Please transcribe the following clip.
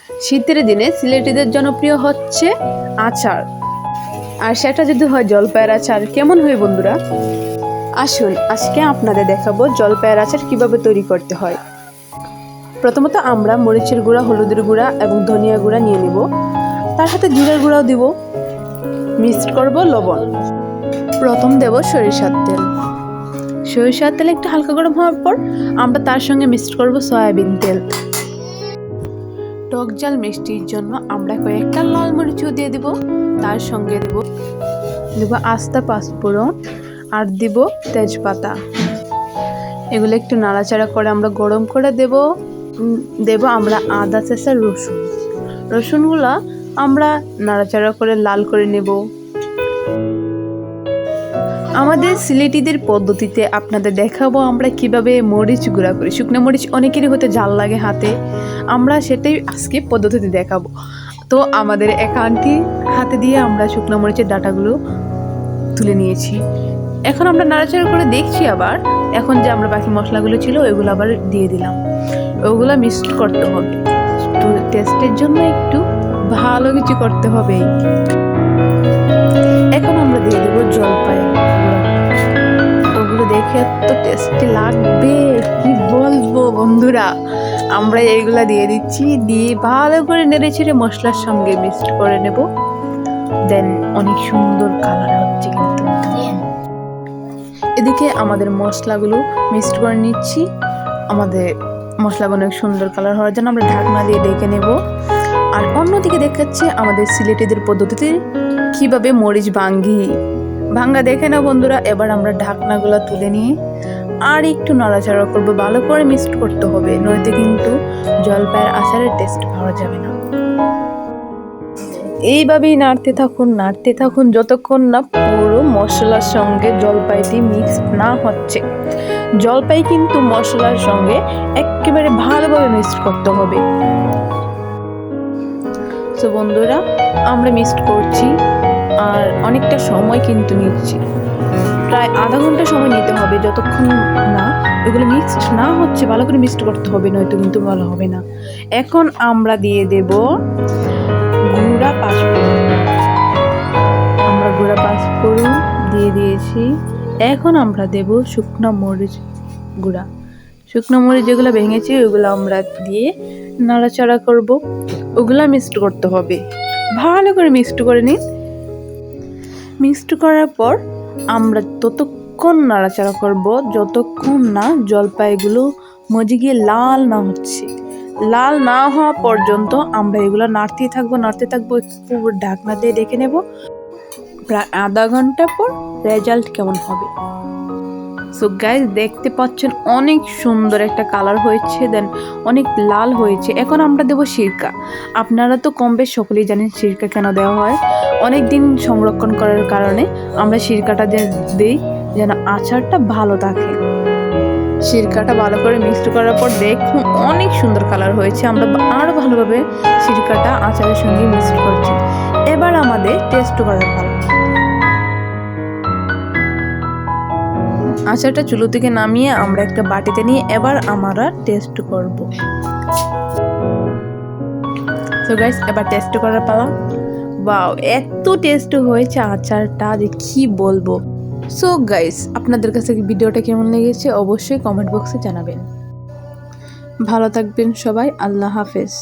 শীতের দিনে সিলেটিদের জনপ্রিয় হচ্ছে আচার, আর সেটা যদি হয় জলপাইয়ের আচার, কেমন হয় বন্ধুরা? আসুন আজকে আপনাদের দেখাবো জলপাইয়ের আচার কিভাবে তৈরি করতে হয়। প্রথমত আমরা মরিচের গুঁড়া, হলুদের গুঁড়া এবং ধনিয়া গুঁড়া নিয়ে নেব, তার সাথে জিরার গুঁড়াও দিব, মিক্সড করব লবণ। প্রথম দেব সরিষার তেল। সরিষার তেল একটু হালকা গরম হওয়ার পর আমরা তার সঙ্গে মিক্সড করব সয়াবিন তেল। টক ঝাল মিষ্টির জন্য আমরা কয়েকটা লাল মরিচও দিয়ে দিব, তার সঙ্গে দেব আস্তা পাঁচফোড়ন আর দিব তেজপাতা। এগুলো একটু নাড়াচাড়া করে আমরা গরম করে দেব আমরা আদা চেঁচা রসুনগুলা আমরা নাড়াচাড়া করে লাল করে নেব। আমাদের সিলেটিদের পদ্ধতিতে আপনাদের দেখাবো আমরা কিভাবে মরিচ গুঁড়া করি। শুকনো মরিচ অনেকেরই হতে ঝাল লাগে হাতে, আমরা সেটাই আজকে পদ্ধতিতে দেখাবো। তো আমাদের এক আন্টি হাতে দিয়ে আমরা শুকনো মরিচের ডাঁটাগুলো তুলে নিয়েছি। এখন আমরা নাড়াচাড়া করে দেখছি, আবার এখন যে আমরা বাকি মশলাগুলো ছিল ওইগুলো আবার দিয়ে দিলাম। ওগুলো মিক্সড করতে হবে, টেস্টের জন্য একটু ভালো কিছু করতে হবে। এখন আমরা দিয়ে দেবো জলপাই। ওগুলো দেখে এত টেস্টি লাগবে কি বলবো বন্ধুরা। আমরা এইগুলা দিয়ে দিচ্ছি, দিয়ে ভালো করে নেড়ে ছেড়ে মশলার সঙ্গে মিক্সড করে নেব। দেন অনেক সুন্দর কালার হচ্ছে কিন্তু। এদিকে আমাদের মশলাগুলো মিক্সড করে নিচ্ছি। আমাদের মশলাগুলো অনেক সুন্দর কালার হওয়ার জন্য আমরা ঢাকনা দিয়ে ঢেকে নেব। আর অন্যদিকে দেখাচ্ছে আমাদের সিলেটিদের পদ্ধতিতে কিভাবে মরিচ ভাঙ্গা দেখে না বন্ধুরা। এবার আমরা ঢাকনাগুলো তুলে নিয়ে আর একটু নাড়াচাড়া করবো, ভালো করে মিক্সড করতে হবে, নয়তো কিন্তু জলপাইয়ের আচারের টেস্ট পাওয়া যাবে না। এইভাবেই নাড়তে থাকুন যতক্ষণ না পুরো মশলার সঙ্গে জলপাইটি মিক্স না হচ্ছে। জলপাই কিন্তু মশলার সঙ্গে একেবারে ভালোভাবে মিক্স করতে হবে। তো বন্ধুরা আমরা মিক্সড করছি, আর অনেকটা সময় কিন্তু নিচ্ছি, প্রায় আধা ঘন্টা সময় নিতে হবে, যতক্ষণ না এগুলো মিক্সড না হচ্ছে। ভালো করে মিক্সড করতে হবে, নয়তো কিন্তু ভালো হবে না। এখন আমরা দিয়ে দেব গুঁড়া পাঁচফোড়ন। আমরা গুঁড়া পাঁচফোড়ন দিয়ে দিয়েছি। এখন আমরা দেব শুকনো মরিচ গুঁড়া। শুকনো মরিচ যেগুলো ভেঙেছি ওইগুলো আমরা দিয়ে নাড়াচাড়া করব। ওগুলা মিক্সড করতে হবে, ভালো করে মিক্সড করে নিন। মিক্সড করার পর আমরা ততক্ষণ নাড়াচাড়া করব যতক্ষণ না জলপাইগুলো মজে গিয়ে লাল না হচ্ছে। লাল না হওয়া পর্যন্ত আমরা এগুলো নাড়তে থাকবো। একটু ঢাকনা দিয়ে ঢেকে নেব। প্রায় আধা ঘন্টা পর রেজাল্ট কেমন হবে। সো গাইস দেখতে পাচ্ছেন অনেক সুন্দর একটা কালার হয়েছে, দেন অনেক লাল হয়েছে। এখন আমরা দেব সিরকা। আপনারা তো কম বেশ সকলেই জানেন সিরকা কেন দেওয়া হয়। অনেক দিন সংরক্ষণ করার কারণে আমরা সিরকাটা দিই যেন আচারটা ভালো থাকে। সিরকাটা ভালো করে মিক্সড করার পর দেখুন অনেক সুন্দর কালার হয়েছে। আমরা আরও ভালোভাবে সিরকাটা আচারের সঙ্গে মিক্সড করছি। এবার আমাদের টেস্ট করার ভালো। আচারটা চুলো থেকে নামিয়ে আমরা একটা বাটিতে নিয়ে এবার আমরা টেস্ট করব। সো গাইস এবার টেস্ট করার পালা। ওয়াও, এত টেস্ট হয়েছে আচারটা যে কি বলবো। সো গাইস আপনাদের কাছে ভিডিওটা কেমন লেগেছে অবশ্যই কমেন্ট বক্সে জানাবেন। ভালো থাকবেন সবাই, আল্লাহ হাফেজ।